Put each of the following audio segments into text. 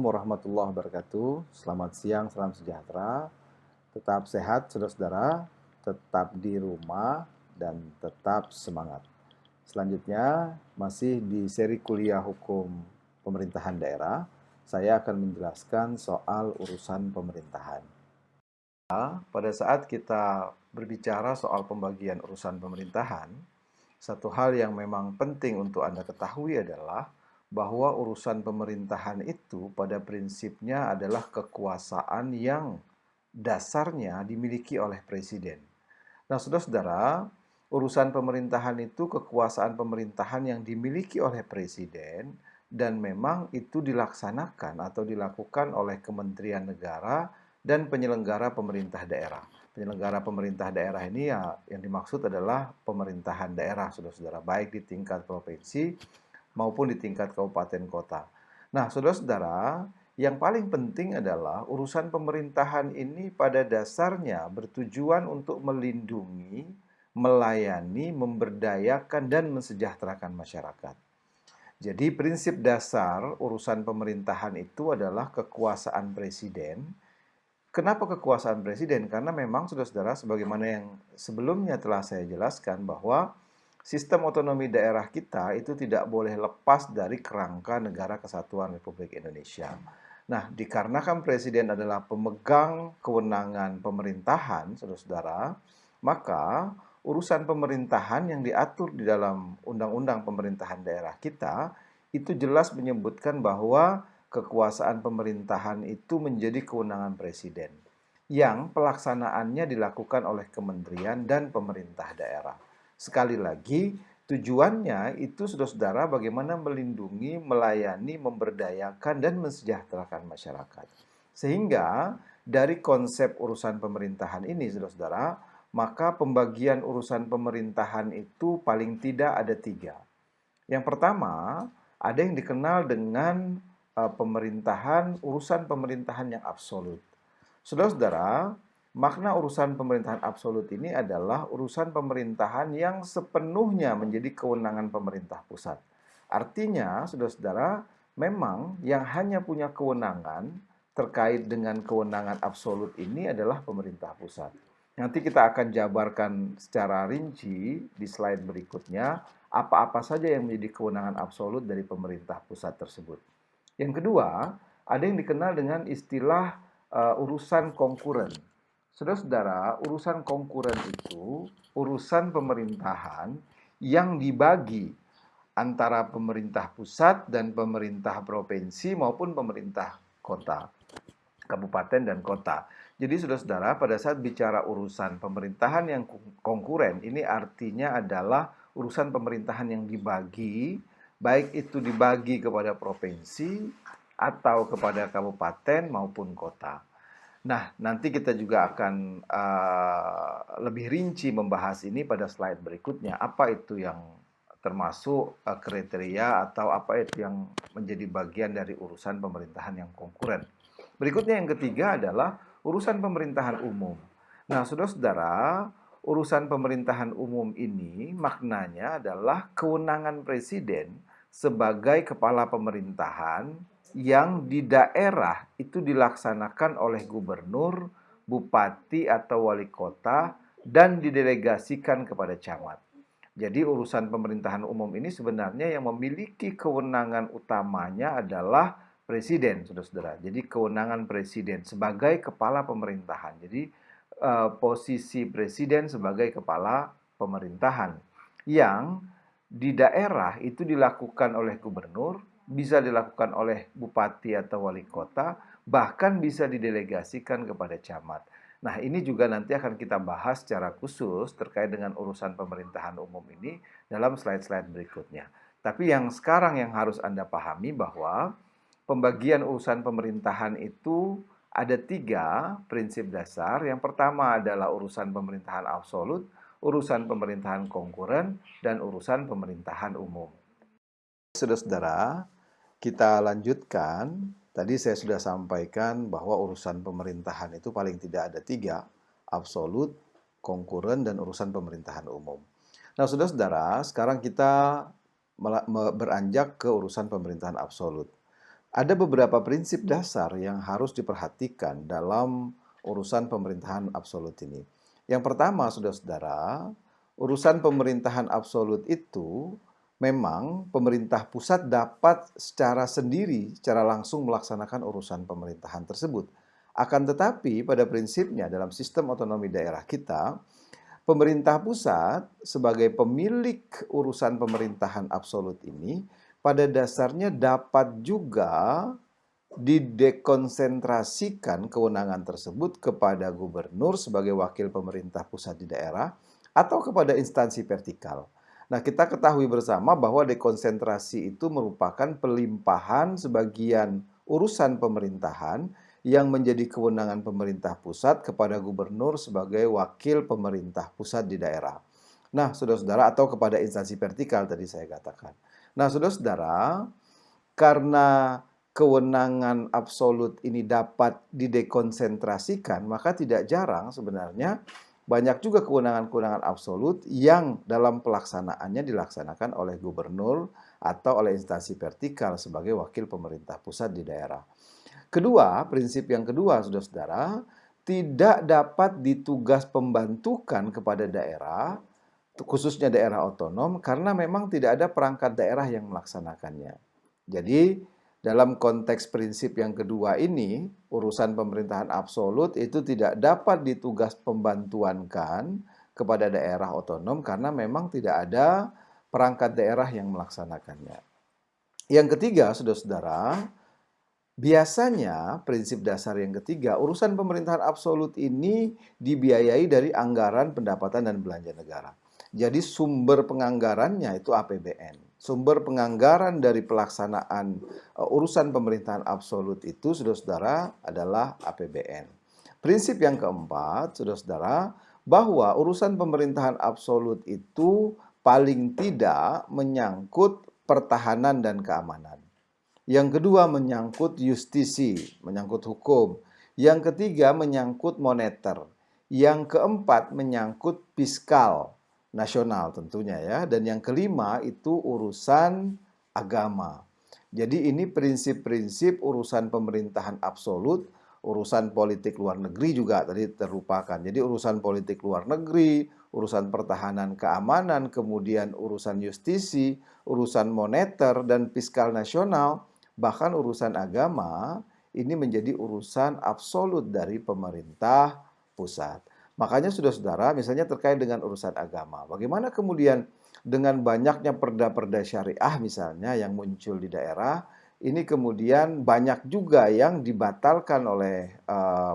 warahmatullahi wabarakatuh. Selamat siang, salam sejahtera. Tetap sehat, saudara-saudara. Tetap di rumah dan tetap semangat. Selanjutnya, masih di seri kuliah hukum pemerintahan daerah, saya akan menjelaskan soal urusan pemerintahan. Pada saat kita berbicara soal pembagian urusan pemerintahan, satu hal yang memang penting untuk Anda ketahui adalah bahwa urusan pemerintahan itu pada prinsipnya adalah kekuasaan yang dasarnya dimiliki oleh presiden. Nah, saudara-saudara, urusan pemerintahan itu kekuasaan pemerintahan yang dimiliki oleh presiden dan memang itu dilaksanakan atau dilakukan oleh kementerian negara dan penyelenggara pemerintah daerah. Penyelenggara pemerintah daerah ini ya yang dimaksud adalah pemerintahan daerah, saudara-saudara, baik di tingkat provinsi maupun di tingkat kabupaten kota. Nah, saudara-saudara, yang paling penting adalah urusan pemerintahan ini pada dasarnya bertujuan untuk melindungi, melayani, memberdayakan, dan mensejahterakan masyarakat. Jadi prinsip dasar urusan pemerintahan itu adalah kekuasaan presiden. Kenapa kekuasaan presiden? Karena memang saudara-saudara sebagaimana yang sebelumnya telah saya jelaskan bahwa sistem otonomi daerah kita itu tidak boleh lepas dari kerangka Negara Kesatuan Republik Indonesia. Nah, dikarenakan presiden adalah pemegang kewenangan pemerintahan, saudara-saudara, maka urusan pemerintahan yang diatur di dalam Undang-Undang Pemerintahan Daerah kita itu jelas menyebutkan bahwa kekuasaan pemerintahan itu menjadi kewenangan presiden yang pelaksanaannya dilakukan oleh kementerian dan pemerintah daerah. Sekali lagi, tujuannya itu saudara-saudara bagaimana melindungi, melayani, memberdayakan, dan mensejahterakan masyarakat. Sehingga dari konsep urusan pemerintahan ini saudara-saudara, maka pembagian urusan pemerintahan itu paling tidak ada tiga. Yang pertama, ada yang dikenal dengan urusan pemerintahan yang absolut. Saudara-saudara, makna urusan pemerintahan absolut ini adalah urusan pemerintahan yang sepenuhnya menjadi kewenangan pemerintah pusat. Artinya, saudara-saudara, memang yang hanya punya kewenangan terkait dengan kewenangan absolut ini adalah pemerintah pusat. Nanti kita akan jabarkan secara rinci di slide berikutnya apa-apa saja yang menjadi kewenangan absolut dari pemerintah pusat tersebut. Yang kedua, ada yang dikenal dengan istilah urusan konkuren. Saudara-saudara, urusan konkuren itu urusan pemerintahan yang dibagi antara pemerintah pusat dan pemerintah provinsi maupun pemerintah kota, kabupaten dan kota. Jadi saudara-saudara, pada saat bicara urusan pemerintahan yang konkuren, ini artinya adalah urusan pemerintahan yang dibagi, baik itu dibagi kepada provinsi atau kepada kabupaten maupun kota. Nah, nanti kita juga akan lebih rinci membahas ini pada slide berikutnya. Apa itu yang termasuk kriteria atau apa itu yang menjadi bagian dari urusan pemerintahan yang konkuren. Berikutnya yang ketiga adalah urusan pemerintahan umum. Nah, saudara-saudara, urusan pemerintahan umum ini maknanya adalah kewenangan presiden sebagai kepala pemerintahan yang di daerah itu dilaksanakan oleh gubernur, bupati atau wali kota dan didelegasikan kepada camat. Jadi urusan pemerintahan umum ini sebenarnya yang memiliki kewenangan utamanya adalah presiden, saudara-saudara. Jadi kewenangan presiden sebagai kepala pemerintahan. Jadi posisi presiden sebagai kepala pemerintahan yang di daerah itu dilakukan oleh gubernur, bisa dilakukan oleh bupati atau wali kota, bahkan bisa didelegasikan kepada camat. Nah, ini juga nanti akan kita bahas secara khusus terkait dengan urusan pemerintahan umum ini dalam slide-slide berikutnya. Tapi yang sekarang yang harus Anda pahami bahwa pembagian urusan pemerintahan itu ada tiga prinsip dasar. Yang pertama adalah urusan pemerintahan absolut, urusan pemerintahan konkuren, dan urusan pemerintahan umum. Saudara-saudara, kita lanjutkan. Tadi saya sudah sampaikan bahwa urusan pemerintahan itu paling tidak ada tiga, absolut, konkuren, dan urusan pemerintahan umum. Nah, saudara-saudara, sekarang kita beranjak ke urusan pemerintahan absolut. ada beberapa prinsip dasar yang harus diperhatikan dalam urusan pemerintahan absolut ini. Yang pertama, saudara-saudara, urusan pemerintahan absolut itu memang pemerintah pusat dapat secara sendiri, secara langsung melaksanakan urusan pemerintahan tersebut. Akan tetapi, pada prinsipnya dalam sistem otonomi daerah kita, pemerintah pusat sebagai pemilik urusan pemerintahan absolut ini pada dasarnya dapat juga didekonsentrasikan kewenangan tersebut kepada gubernur sebagai wakil pemerintah pusat di daerah atau kepada instansi vertikal. Nah, kita ketahui bersama bahwa dekonsentrasi itu merupakan pelimpahan sebagian urusan pemerintahan yang menjadi kewenangan pemerintah pusat kepada gubernur sebagai wakil pemerintah pusat di daerah. Nah, saudara-saudara, atau kepada instansi vertikal tadi saya katakan. Nah, saudara-saudara, karena kewenangan absolut ini dapat didekonsentrasikan, maka tidak jarang sebenarnya banyak juga kewenangan-kewenangan absolut yang dalam pelaksanaannya dilaksanakan oleh gubernur atau oleh instansi vertikal sebagai wakil pemerintah pusat di daerah. Kedua, prinsip yang kedua, saudara-saudara, tidak dapat ditugas pembantukan kepada daerah, khususnya daerah otonom, karena memang tidak ada perangkat daerah yang melaksanakannya. Jadi, dalam konteks prinsip yang kedua ini, urusan pemerintahan absolut itu tidak dapat ditugas pembantuankan kepada daerah otonom karena memang tidak ada perangkat daerah yang melaksanakannya. Yang ketiga, saudara-saudara, biasanya prinsip dasar yang ketiga, urusan pemerintahan absolut ini dibiayai dari anggaran pendapatan dan belanja negara. Jadi sumber penganggarannya itu APBN. Sumber penganggaran dari pelaksanaan urusan pemerintahan absolut itu, saudara-saudara, adalah APBN. Prinsip yang keempat, saudara-saudara, bahwa urusan pemerintahan absolut itu paling tidak menyangkut pertahanan dan keamanan. Yang kedua menyangkut justisi, menyangkut hukum. Yang ketiga menyangkut moneter. Yang keempat menyangkut fiskal nasional tentunya ya. Dan yang kelima itu urusan agama. Jadi ini prinsip-prinsip urusan pemerintahan absolut, urusan politik luar negeri juga tadi terlupakan. Jadi urusan politik luar negeri, urusan pertahanan keamanan, kemudian urusan justisi, urusan moneter dan fiskal nasional, bahkan urusan agama ini menjadi urusan absolut dari pemerintah pusat. Makanya saudara-saudara, misalnya terkait dengan urusan agama, bagaimana kemudian dengan banyaknya perda-perda syariah misalnya yang muncul di daerah, ini kemudian banyak juga yang dibatalkan oleh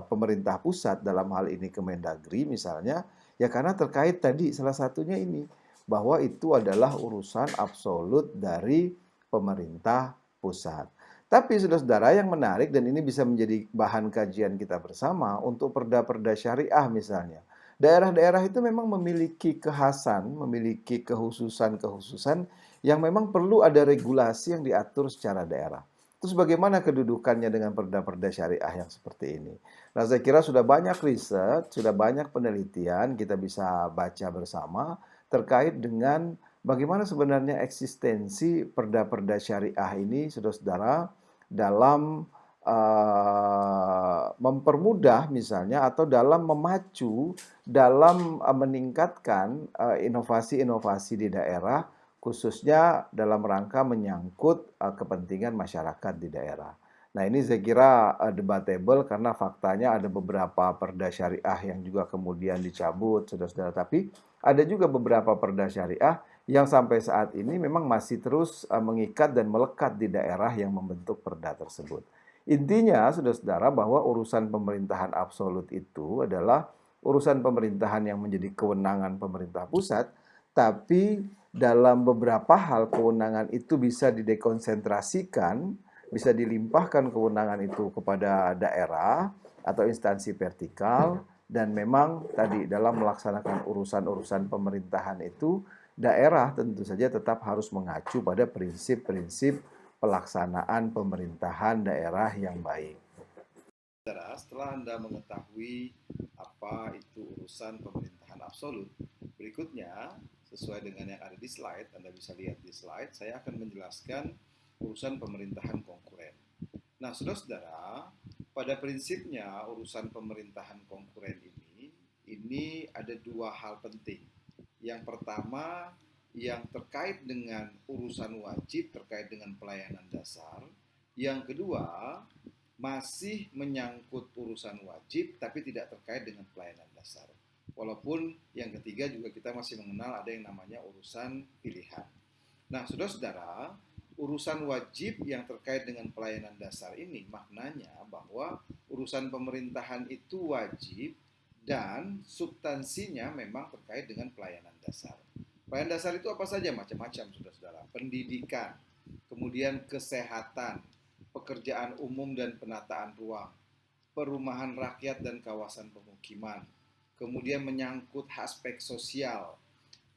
pemerintah pusat, dalam hal ini Kemendagri misalnya, ya karena terkait tadi salah satunya ini, bahwa itu adalah urusan absolut dari pemerintah pusat. Tapi saudara-saudara, yang menarik dan ini bisa menjadi bahan kajian kita bersama untuk perda-perda syariah misalnya. Daerah-daerah itu memang memiliki kekhasan, memiliki kekhususan-kekhususan yang memang perlu ada regulasi yang diatur secara daerah. Terus bagaimana kedudukannya dengan perda-perda syariah yang seperti ini? Nah, saya kira sudah banyak riset, sudah banyak penelitian kita bisa baca bersama terkait dengan bagaimana sebenarnya eksistensi perda-perda syariah ini, saudara-saudara, dalam mempermudah misalnya atau dalam memacu, dalam meningkatkan inovasi-inovasi di daerah, khususnya dalam rangka menyangkut kepentingan masyarakat di daerah. Nah, ini saya kira debatable karena faktanya ada beberapa perda syariah yang juga kemudian dicabut, saudara-saudara. Tapi ada juga beberapa perda syariah yang sampai saat ini memang masih terus mengikat dan melekat di daerah yang membentuk perda tersebut. Intinya, saudara-saudara, bahwa urusan pemerintahan absolut itu adalah urusan pemerintahan yang menjadi kewenangan pemerintah pusat, tapi dalam beberapa hal kewenangan itu bisa didekonsentrasikan, bisa dilimpahkan kewenangan itu kepada daerah atau instansi vertikal, dan memang tadi dalam melaksanakan urusan-urusan pemerintahan itu, daerah tentu saja tetap harus mengacu pada prinsip-prinsip pelaksanaan pemerintahan daerah yang baik. Setelah Anda mengetahui apa itu urusan pemerintahan absolut, berikutnya sesuai dengan yang ada di slide, Anda bisa lihat di slide, saya akan menjelaskan urusan pemerintahan konkuren. Nah, saudara-saudara, pada prinsipnya urusan pemerintahan konkuren ini ada dua hal penting. Yang pertama, yang terkait dengan urusan wajib terkait dengan pelayanan dasar. Yang kedua, masih menyangkut urusan wajib tapi tidak terkait dengan pelayanan dasar. Walaupun yang ketiga juga kita masih mengenal ada yang namanya urusan pilihan. Nah, saudara-saudara, urusan wajib yang terkait dengan pelayanan dasar ini maknanya bahwa urusan pemerintahan itu wajib dan substansinya memang terkait dengan pelayanan dasar. Pelayanan dasar itu apa saja? Macam-macam, saudara-saudara. Pendidikan, kemudian kesehatan, pekerjaan umum dan penataan ruang, perumahan rakyat dan kawasan pemukiman, kemudian menyangkut aspek sosial,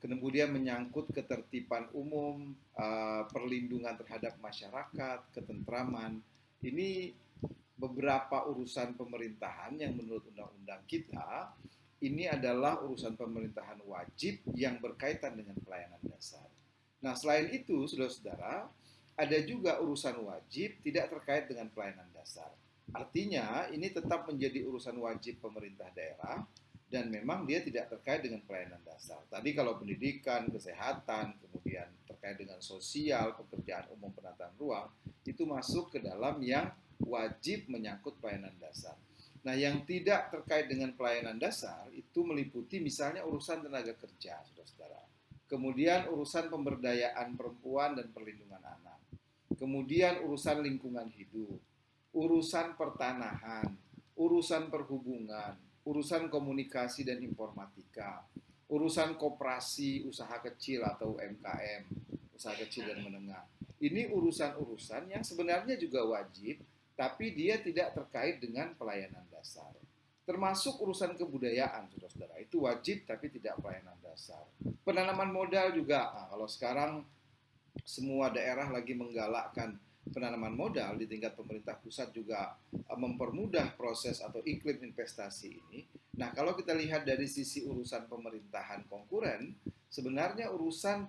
kemudian menyangkut ketertiban umum, perlindungan terhadap masyarakat, ketentraman. Ini beberapa urusan pemerintahan yang menurut undang-undang kita ini adalah urusan pemerintahan wajib yang berkaitan dengan pelayanan dasar. Nah, selain itu, saudara-saudara, ada juga urusan wajib tidak terkait dengan pelayanan dasar. Artinya, ini tetap menjadi urusan wajib pemerintah daerah dan memang dia tidak terkait dengan pelayanan dasar. Tadi kalau pendidikan, kesehatan, kemudian terkait dengan sosial, pekerjaan umum, penataan ruang, itu masuk ke dalam yang wajib menyangkut pelayanan dasar. Nah, yang tidak terkait dengan pelayanan dasar itu meliputi misalnya urusan tenaga kerja, saudara-saudara. Kemudian urusan pemberdayaan perempuan dan perlindungan anak. Kemudian urusan lingkungan hidup, urusan pertanahan, urusan perhubungan, urusan komunikasi dan informatika, urusan koperasi usaha kecil atau UMKM, usaha kecil dan menengah. Ini urusan-urusan yang sebenarnya juga wajib, tapi dia tidak terkait dengan pelayanan dasar. Termasuk urusan kebudayaan, saudara-saudara. Itu wajib tapi tidak pelayanan dasar. Penanaman modal juga. Nah, kalau sekarang semua daerah lagi menggalakkan penanaman modal di tingkat pemerintah pusat juga mempermudah proses atau iklim investasi ini. Nah, kalau kita lihat dari sisi urusan pemerintahan konkuren, sebenarnya urusan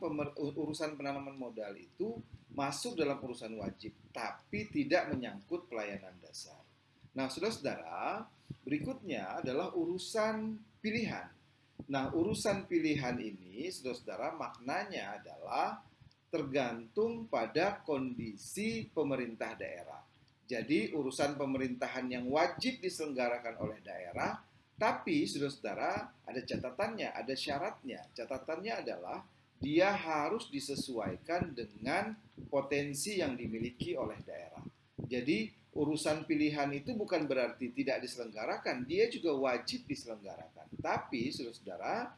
penanaman modal itu masuk dalam urusan wajib, tapi tidak menyangkut pelayanan dasar. Nah, saudara-saudara, berikutnya adalah urusan pilihan. Nah, urusan pilihan ini, saudara-saudara, maknanya adalah tergantung pada kondisi pemerintah daerah. Jadi urusan pemerintahan yang wajib diselenggarakan oleh daerah, tapi saudara-saudara ada catatannya, ada syaratnya. Catatannya adalah dia harus disesuaikan dengan potensi yang dimiliki oleh daerah. Jadi urusan pilihan itu bukan berarti tidak diselenggarakan, dia juga wajib diselenggarakan. Tapi saudara-saudara,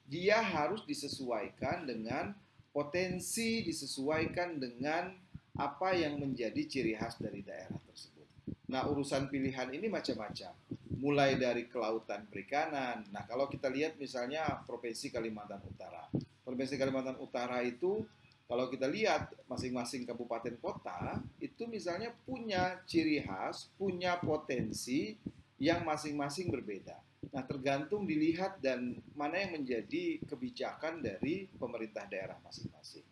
dia harus disesuaikan dengan potensi, disesuaikan dengan apa yang menjadi ciri khas dari daerah tersebut. Nah, urusan pilihan ini macam-macam. Mulai dari kelautan perikanan. Nah, kalau kita lihat misalnya Provinsi Kalimantan Utara. Provinsi Kalimantan Utara itu kalau kita lihat masing-masing kabupaten kota itu misalnya punya ciri khas, punya potensi yang masing-masing berbeda. Nah, tergantung dilihat dan mana yang menjadi kebijakan dari pemerintah daerah masing-masing.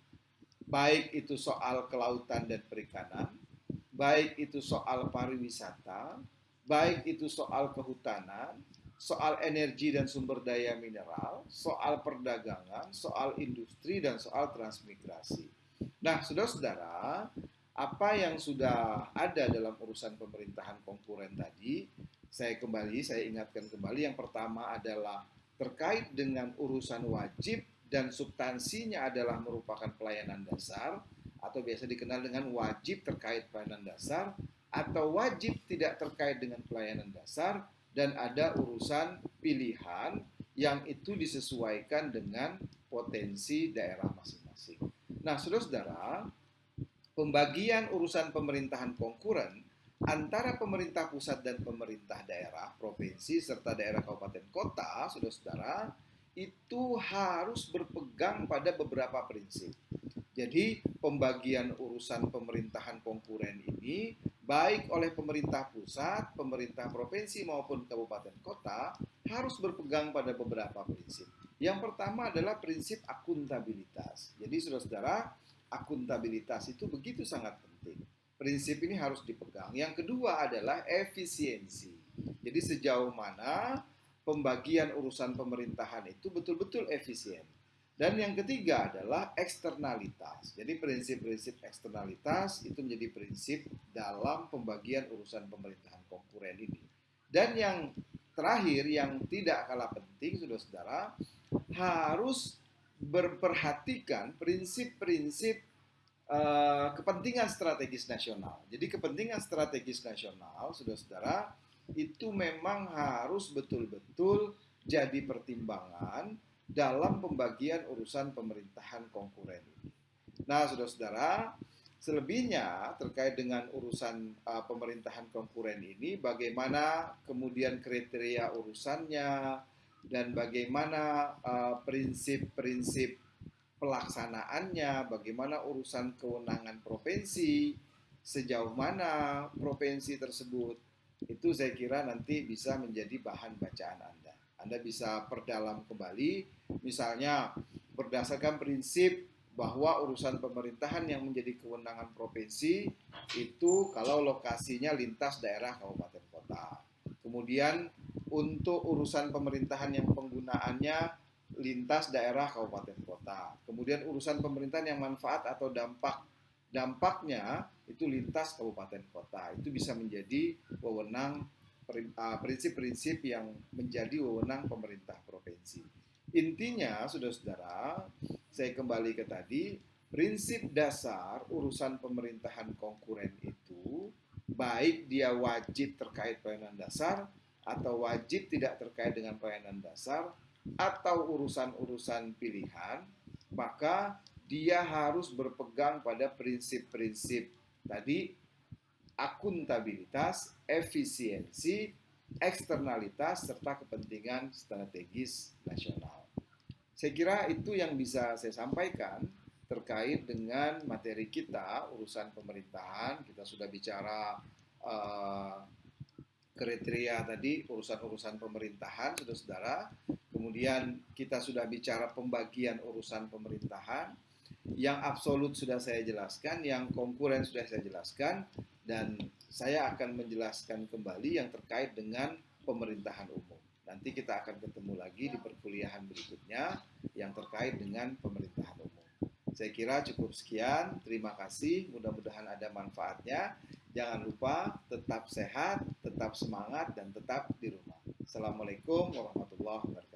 Baik itu soal kelautan dan perikanan, baik itu soal pariwisata, baik itu soal kehutanan, soal energi dan sumber daya mineral, soal perdagangan, soal industri, dan soal transmigrasi. Nah, saudara-saudara, apa yang sudah ada dalam urusan pemerintahan konkuren tadi, saya ingatkan kembali, yang pertama adalah terkait dengan urusan wajib dan substansinya adalah merupakan pelayanan dasar atau biasa dikenal dengan wajib terkait pelayanan dasar atau wajib tidak terkait dengan pelayanan dasar, dan ada urusan pilihan yang itu disesuaikan dengan potensi daerah masing-masing. Nah, saudara-saudara, pembagian urusan pemerintahan konkuren antara pemerintah pusat dan pemerintah daerah, provinsi, serta daerah kabupaten kota, saudara-saudara, itu harus berpegang pada beberapa prinsip. Jadi, pembagian urusan pemerintahan konkuren ini, baik oleh pemerintah pusat, pemerintah provinsi maupun kabupaten kota, harus berpegang pada beberapa prinsip. Yang pertama adalah prinsip akuntabilitas. Jadi, saudara-saudara, akuntabilitas itu begitu sangat penting. Prinsip ini harus dipegang. Yang kedua adalah efisiensi. Jadi sejauh mana pembagian urusan pemerintahan itu betul-betul efisien. Dan yang ketiga adalah eksternalitas. Jadi prinsip-prinsip eksternalitas itu menjadi prinsip dalam pembagian urusan pemerintahan konkuren ini. Dan yang terakhir yang tidak kalah penting, saudara-saudara, harus berperhatikan prinsip-prinsip kepentingan strategis nasional. Jadi kepentingan strategis nasional, saudara-saudara, itu memang harus betul-betul jadi pertimbangan dalam pembagian urusan pemerintahan konkuren ini. Nah, saudara-saudara, selebihnya terkait dengan urusan pemerintahan konkuren ini, bagaimana kemudian kriteria urusannya dan bagaimana prinsip-prinsip pelaksanaannya, bagaimana urusan kewenangan provinsi, sejauh mana provinsi tersebut, itu saya kira nanti bisa menjadi bahan bacaan Anda. Anda bisa perdalam kembali, misalnya berdasarkan prinsip bahwa urusan pemerintahan yang menjadi kewenangan provinsi itu kalau lokasinya lintas daerah kabupaten kota. Kemudian untuk urusan pemerintahan yang penggunaannya lintas daerah kabupaten kota. Kemudian urusan pemerintahan yang manfaat atau dampaknya itu lintas kabupaten kota. Itu bisa menjadi wewenang prinsip-prinsip yang menjadi wewenang pemerintah provinsi. Intinya, saudara-saudara, saya kembali ke tadi, prinsip dasar urusan pemerintahan konkuren itu, baik dia wajib terkait pelayanan dasar atau wajib tidak terkait dengan pelayanan dasar, atau urusan-urusan pilihan, maka dia harus berpegang pada prinsip-prinsip tadi, akuntabilitas, efisiensi, eksternalitas, serta kepentingan strategis nasional. Saya kira itu yang bisa saya sampaikan terkait dengan materi kita, urusan pemerintahan. Kita sudah bicara kriteria tadi, urusan-urusan pemerintahan, saudara-saudara. Kemudian kita sudah bicara pembagian urusan pemerintahan. Yang absolut sudah saya jelaskan, yang konkuren sudah saya jelaskan, dan saya akan menjelaskan kembali yang terkait dengan pemerintahan umum. Nanti kita akan ketemu lagi di perkuliahan berikutnya yang terkait dengan pemerintahan umum. Saya kira cukup sekian. Terima kasih. Mudah-mudahan ada manfaatnya. Jangan lupa tetap sehat, tetap semangat, dan tetap di rumah. Assalamualaikum warahmatullahi wabarakatuh.